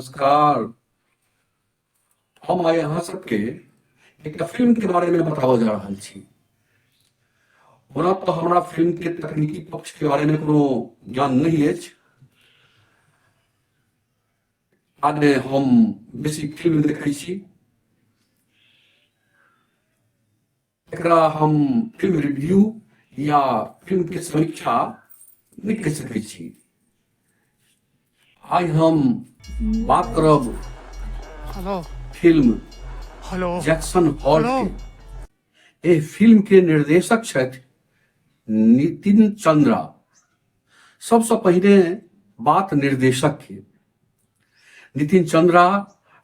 नमस्कार। हम आइ अहाँ सबके एकटा फिल्म के बारे में बताबऽ जा रहल छी। ओना तो हमरा फिल्म के तकनीकी पक्ष के बारे में कोनो ज्ञान नहीं अछि। आने हम बेसी फिल्म देखै छी, एकरा हम फिल्म रिव्यू या फिल्म के समीक्षा नहीं कह सकै छी। आइ हम बात करब hello film hello Jackson halt hello के। ए फिल्म के निर्देशक छथि नितिन चंद्रा। सबसे पहिने बात निर्देशक के। नितिन चंद्रा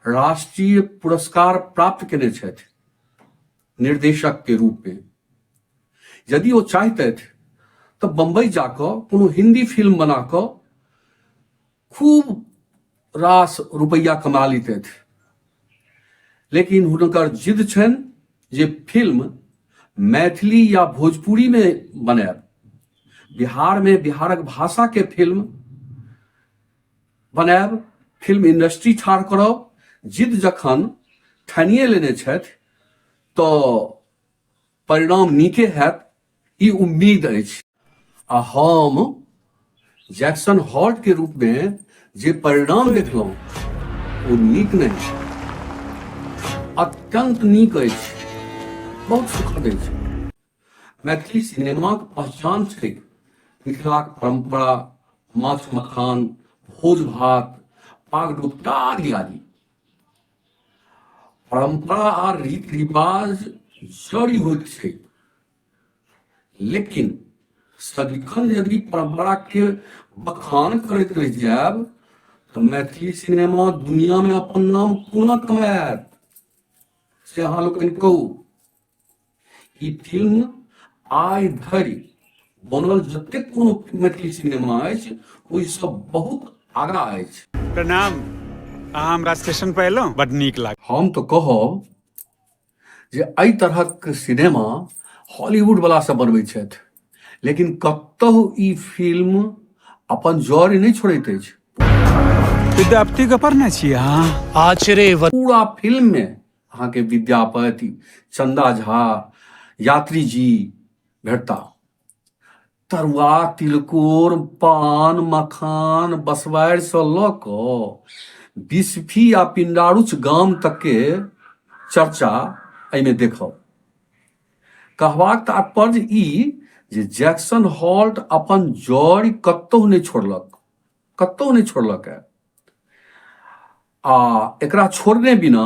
राष्ट्रीय पुरस्कार प्राप्त केने छथि निर्देशक के रूप में। यदि वो चाहते तो बंबई जाकर कोनो हिंदी फिल्म बनाकर खूब रास रुपया कमा लेते थे, लेकिन हुनकर जिद छन जे फिल्म मैथिली या भोजपुरी में बनाएब, बिहार में बिहारक भाषा के फिल्म बनाएब, फिल्म इंडस्ट्री ठाढ़ करब। जिद जखन ठानिए लेने छथि तो परिणाम नीके हैत, ई उम्मीद अछि। आ हम जैक्सन हॉल्ट के रूप में जे परिणाम देखलहुँ वो नीक नहीं, अत्यंत नीक अछि, बहुत सुखद अछि। मैथिली सिनेमाक पहचान छै मिथिलाक परंपरा, माछ मखान, भोज भात, पाग डुबटा आदि आदि। परंपरा आ रीति रिवाज जड़ी होइत छै, लेकिन सदिखन यदि परंपरा के बखान करैत रह जायब तो मैथिली सिनेमा दुनिया में अपन नाम कोना कमायत से अहाँ लोकनि कहू। ई फिल्म आइ धरि बनल जतेक कोनो मैथिली सिनेमा अछि ओहि सब बहुत आगा अछि। प्रणाम। अहाँ हमरा स्टेशन पर एलहुँ, बड नीक लाग। हम तो कहब जे एहि तरहक सिनेमा हॉलीवुड वाला सब बनबै छथि, लेकिन कतहु ई फिल्म अपन जड़ नहीं छोड़ैत अछि। विद्यापति के पढ़ने छी अहाँ? आश्चर्य। पूरा फिल्म में अहाँ के विद्यापति, चंदा झा, यात्री जी भेटता। तरुआ, तिलकोर, पान, मखान, बसवाड़ि से लऽ कऽ बिस्फी आ पिंडारुच गाम तक के चर्चा एहिमे देखब। कहबाक तात्पर्य ई जे जैक्सन हॉल्ट अपन जड़ कतहु नहीं छोड़लक, कतहु नहीं छोड़लक है। आ एकरा छोड़ने बिना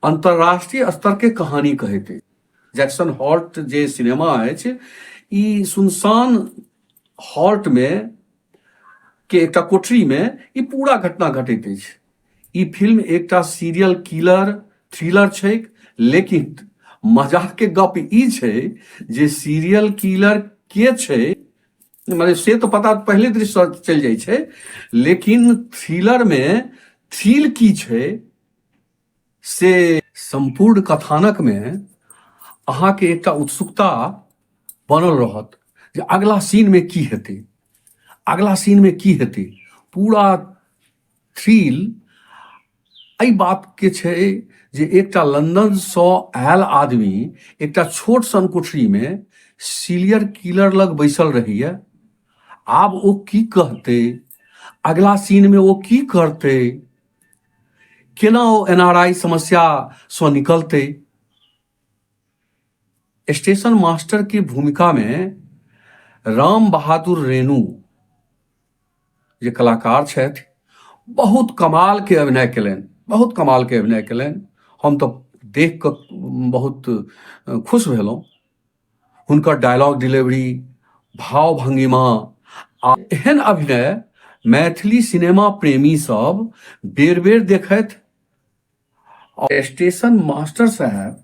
अंतरराष्ट्रीय स्तर के कहानी कहते। जैक्सन हॉल्ट जे सिनेमा अछि ई सुनसान हॉल्ट में के एकटा कोठरी में ई पूरा घटना घटित अछि। ई फिल्म एकटा सीरियल किलर थ्रिलर छै, लेकिन मजाक के गप ई छै जे सीरियल किलर के छै माने से तो पता पहले दृश्य चल जाय छै, लेकिन थ्रिलर में थ्रिल की छै से संपूर्ण कथानक में अहाँ के एकटा उत्सुकता बनल रहत जे अगला सीन में की हेतै, अगला सीन में की हेतै। पूरा थ्रिल एहि बात के छै जे एकटा लंदन से आयल आदमी एकटा छोट सन कोठरी में सीरियल किलर लग बैसल रहैया। आब ओ की कहते, अगला सीन में ओ की करते, केना ओ एनआरआई समस्या से निकलते। स्टेशन मास्टर की भूमिका में राम बहादुर रेणु जे कलाकार छथि बहुत कमाल के अभिनय केलनि, बहुत कमाल के अभिनय केलनि। हम तो देख कऽ बहुत खुश भेलहुँ। हुनकर डायलॉग डिलीवरी, भाव भंगिमा आ एहन अभिनय मैथिली सिनेमा प्रेमी सब बेर बेर देखैत। और स्टेशन मास्टर साहब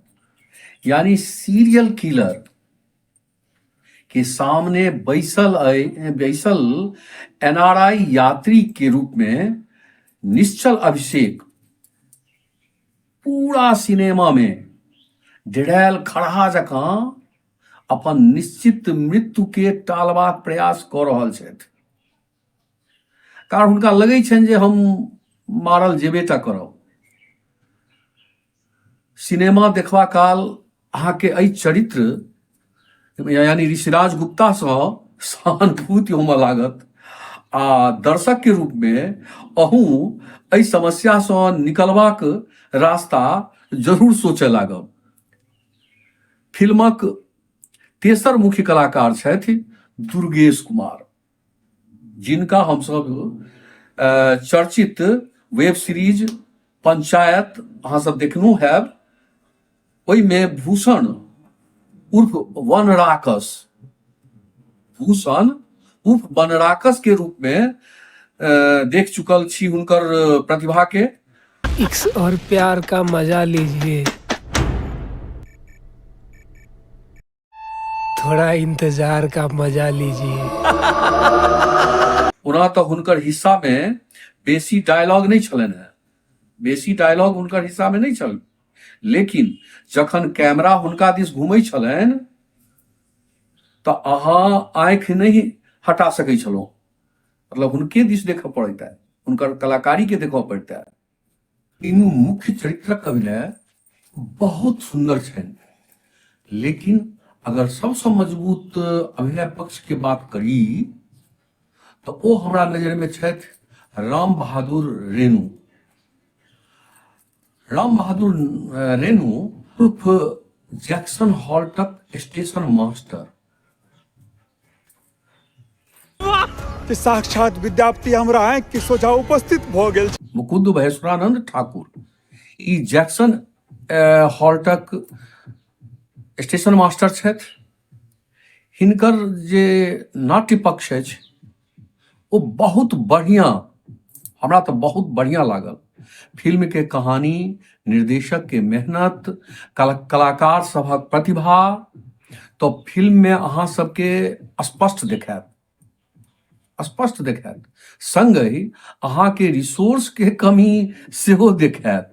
यानी सीरियल किलर के सामने बैसल एनआरआई यात्री के रूप में निश्चल अभिषेक पूरा सिनेमा में डिढ़ैल खड़हा जकां अपन निश्चित मृत्यु के टालबाक प्रयास कऽ रहल छथि। कारण हुनका लगै छनि जे हम मारल जेबेटा करब। सिनेमा देखबा काल अहाँके एहि चरित्र यानी ऋषिराज गुप्ता सँ सहानुभूति होमय लागत आ दर्शक के रूप में अहूँ एहि समस्या सँ निकलबाक रास्ता जरूर सोचय लागब। फिल्मक तेसर मुख्य कलाकार छथि दुर्गेश कुमार, जिनका हमसब चर्चित वेब सीरीज पंचायत अहाँ सब देखनु हैब। ओहिमे भूषण उर्फ वनराकस, भूषण उर्फ वनराकस के रूप में देख चुकल छी हुनकर प्रतिभा के। इक्स और प्यार का मजा लीजिए, थोड़ा इंतजार का मजा लीजिए। ओना तो हुनकर हिस्सा में बेसी डायलॉग नहीं छलन है, बेसी डायलॉग हुनकर हिस्सा में नहीं छल, लेकिन जखन कैमरा हुनका दिस घूमै छलनि तो अहाँ आंखि नहीं हटा सकै छलहुँ, मतलब हुनके दिस देखऽ पड़ता है, हुनकर कलाकारी के देखऽ पड़ता है। तीनू मुख्य चरित्रक अभिनय बहुत सुंदर छनि, लेकिन अगर सबसे मजबूत अभिनय पक्ष के बात करी तो वो हमरा नजर में छथि राम बहादुर रेणु। राम बहादुर रेणु उर्फ जैक्सन हॉल्टक स्टेशन मास्टर। कि साक्षात विद्यार्थी हमरा आंखि के सोझा उपस्थित भ गेल। मुकुंद महेश्वरानंद ठाकुर ई जैक्सन हॉल्टक स्टेशन मास्टर छथि। हिनकर जे नाट्य पक्ष अछि वो बहुत बढ़िया, हमरा तो बहुत बढ़िया लागल। फिल्म के कहानी, निर्देशक के मेहनत, कलाकार सभक प्रतिभा तो फिल्म में अहाँ सबके स्पष्ट देखायत, स्पष्ट देखायत। संगहि अहाँ के रिसोर्स के कमी सेहो देखायत।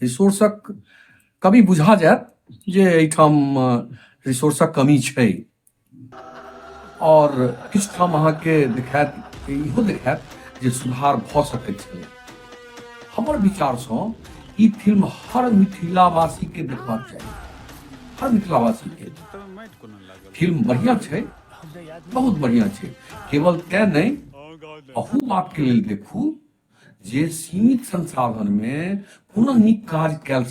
रिसोर्सक कमी बुझा जायत जे एहिठाम रिसोर्सक कमी छै, और किछु ठाम अहाँ के देखायत, इहो देखायत जे सुधार भ सकैत छै। हमर विचार सँ ई फिल्म हर मिथिलावासी के देखबाक चाही, हर मिथिलावासी के। फिल्म बढ़िया छै, बहुत बढ़िया छै। केवल तै नहीं, अहू बात के लेल देखू जे सीमित संसाधन में कोनो नीक काज कैल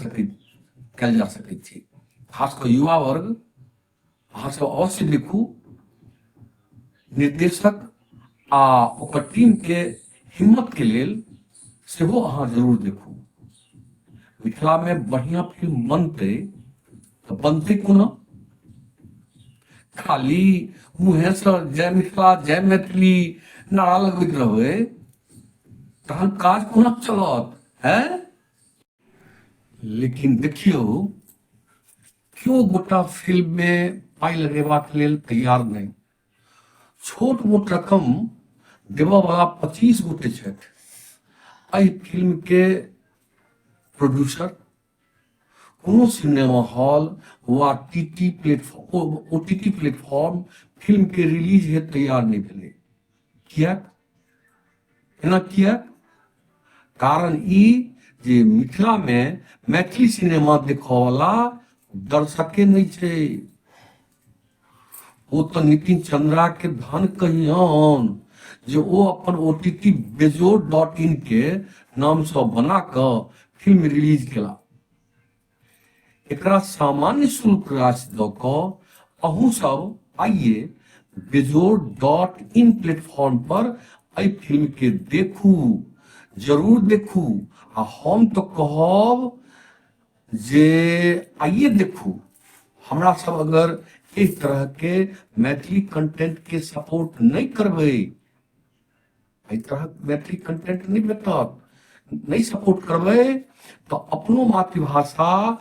जा सकैत छै। खास कर युवा वर्ग अहाँ सब अवश्य देखू। निर्देशक आ ओकर टीम के हिम्मत के लेल सेहो अहाँ जरूर देखू। मिथिला में बढ़िया फिल्म बनते तो बनते कोना? खाली मुँहे से जय मिथिला जय मैथिली नारा लगबैत रहबै तहन काज कोना चलत है? लेकिन देखियो क्यों गोटा फिल्म में पाई लगेबाक लेल तैयार नहीं। छोट मोट रकम देबऽ वाला 25 गोटे छथि। एहि फिल्म के प्रोड्यूसर कोनो सिनेमा हॉल वा ओटीटी प्लेटफॉर्म फिल्म के रिलीज हेतु तैयार नहीं भेलै। कियाक? एना कियाक? कारण ई जे मिथिला में मैथिली सिनेमा देखऽ वाला दर्शके नहीं छै। वो तो नितिन चंद्रा के धन कहियन जे वो अपन ओटीटी बेजोर.in के नाम से बना क फिल्म रिलीज केला। एकरा सामान्य शुल्क राशि दऽ कऽ अहूँ सब आइए बेजोर.in प्लेटफॉर्म पर एहि फिल्म के देखू, जरूर देखू। आ हम तो कहब जे आइए देखू। हमरा सब अगर इस तरह के मैथिली कंटेंट के सपोर्ट नहीं करबै, इस तरह मैथिली कंटेंट नहीं भेटत, नहीं सपोर्ट करबै तो अपनो मातृभाषा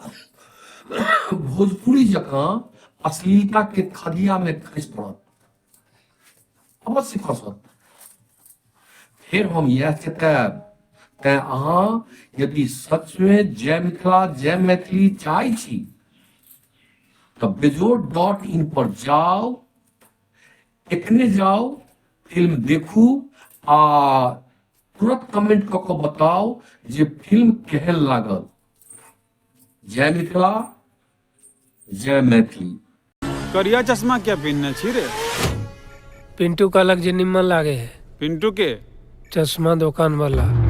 भोजपुरी जकां अश्लीलता के खदिया में खसि पड़त, अवश्य खसत। फिर हम यह चेताब, तैं अहाँ यदि सच में जय मिथिला जय मैथिली चाहै छी तो बेजोर.in पर जाओ, एखने जाओ, फिल्म देखू आ तुरंत कमेंट कऽ के बताओ जे फिल्म केहन लागल। जय मिथिला, जय मैथिली। करिया चश्मा क्या पहनने छी रे? पिंटू का अलग जे निम्न लागे है, पिंटू के चश्मा दुकान वाला।